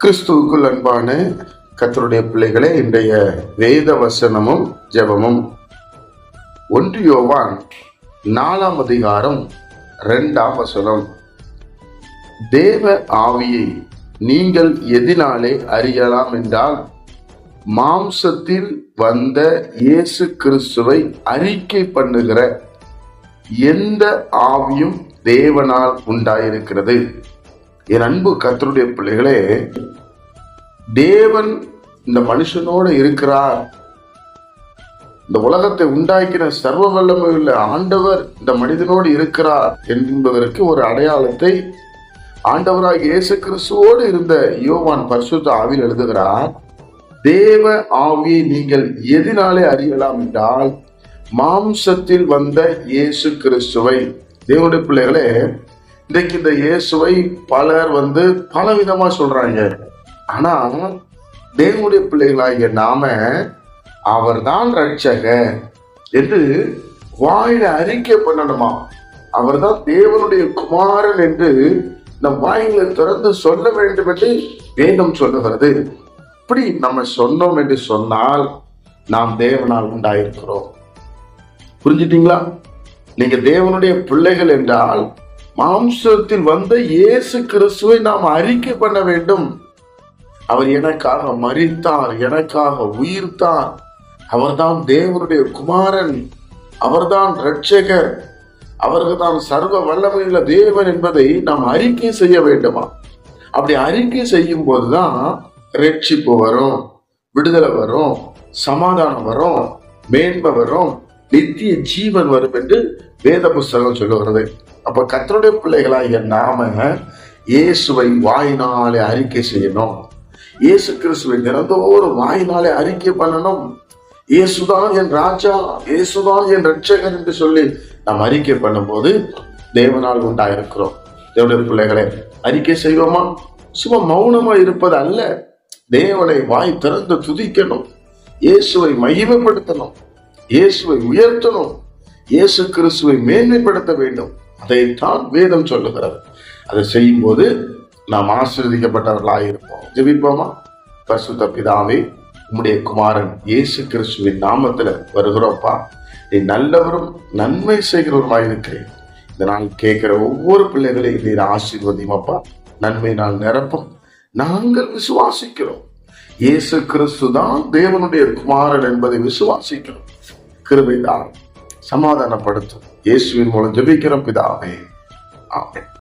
கிறிஸ்துவுக்குள் அன்பான கர்த்தருடைய பிள்ளைகளே, இன்றைய வேத வசனமும் ஜெபமும் 1 யோவான் 4ஆம் அதிகாரம் 2ஆம் வசனம். தேவ ஆவியை நீங்கள் எதினாலே அறியலாம் என்றால், மாம்சத்தில் வந்த இயேசு கிறிஸ்துவை அறிக்கை பண்ணுகிற எந்த ஆவியும் தேவனால் உண்டாயிருக்கிறது. என் அன்பு கர்த்தருடைய பிள்ளைகளே, தேவன் இந்த மனுஷனோடு இருக்கிறார். இந்த உலகத்தை உண்டாக்கின சர்வ வல்லமை உள்ள ஆண்டவர் இந்த மனிதனோடு இருக்கிறார் என்பதற்கு ஒரு அடையாளத்தை ஆண்டவராக இயேசு கிறிஸ்துவோடு இருந்த யோவான் பரிசுத்த ஆவியில் எழுதுகிறார். தேவ ஆவியை நீங்கள் எதினாலே அறியலாம் என்றால், மாம்சத்தில் வந்த இயேசு கிறிஸ்துவை. தேவனுடைய பிள்ளைகளே, இன்றைக்கு இந்த இயேசுவை பலர் பல விதமா சொல்றாங்க. ஆனா தேவனுடைய பிள்ளைகளாகிய நாம அவர்தான் ரட்சகர் என்று வாயில அறிக்கை பண்ணணுமா? அவர்தான் தேவனுடைய குமாரன் என்று நம் வாயில திறந்து சொல்ல வேண்டும் என்று வேதம் சொல்லுகிறது. இப்படி நம்ம சொன்னோம் என்று சொன்னால் நாம் தேவனால் உண்டாயிருக்கிறோம். புரிஞ்சுட்டீங்களா? நீங்க தேவனுடைய பிள்ளைகள் என்றால் மாம்சத்தில் வந்த இயேசு கிறிஸ்துவை நாம் அறிக்கை பண்ண வேண்டும். அவர் எனக்காக மரித்தார், எனக்காக உயிர்த்தார், அவர்தான் தேவனுடைய குமாரன், அவர்தான் இரட்சகர், அவர்தான் சர்வ வல்லமையுள்ள தேவன் என்பதை நாம் அறிக்கை செய்ய வேண்டுமா? அப்படி அறிக்கை செய்யும் போதுதான் ரட்சிப்பு வரும், விடுதலை வரும், சமாதானம் வரும், மேன்மை வரும், நித்திய ஜீவன் வரும் என்று வேத புஸ்தகம் சொல்லுகிறது. அப்ப கர்த்தருடைய பிள்ளைகளாகிய நாம இயேசுவை வாயினாலே அறிக்கை செய்யணும். இயேசு கிறிஸ்துவை தினந்தோறும் வாயினாலே அறிக்கை பண்ணணும். இயேசுதான் என் ராஜா, இயேசுதான் என் ரட்சகர் என்று சொல்லி நாம் அறிக்கை பண்ணும்போது தேவனால் உண்டாயிருக்கிறோம். தேவனுடைய பிள்ளைகளை அறிக்கை செய்வோமா? சும்மா மௌனமா இருப்பது அல்ல, தேவனை வாய் திறந்து துதிக்கணும், இயேசுவை மகிமைப்படுத்தணும், இயேசுவை உயர்த்தணும், இயேசு கிறிஸ்துவை மேன்மைப்படுத்த வேண்டும். அதைத்தான் வேதம் சொல்லுகிறது. அதை செய்யும் போது நாம் ஆசீர்வதிக்கப்பட்டவர்களாக இருப்போம். ஜெபிப்போமா? பரிசுத்த பிதாவே, உம்முடைய குமாரன் இயேசு கிறிஸ்துவின் நாமத்துல வருகிறோப்பா. நீ நல்லவரும் நன்மை செய்கிறவருமாய் இருக்கிறேன். இந்த நாள் கேட்கிற ஒவ்வொரு பிள்ளைகளையும் நீர் ஆசீர்வதிமப்பா. நன்மை நாள் நிரப்பும். நாங்கள் விசுவாசிக்கிறோம், இயேசு கிறிஸ்து தான் தேவனுடைய குமாரன் என்பதை விசுவாசிக்கிறோம். கிருபை தான், சமாதானப்படுத்தும். இயேசுவின் மூலம் ஜெபிக்கிறோம் பிதாவே, ஆமென்.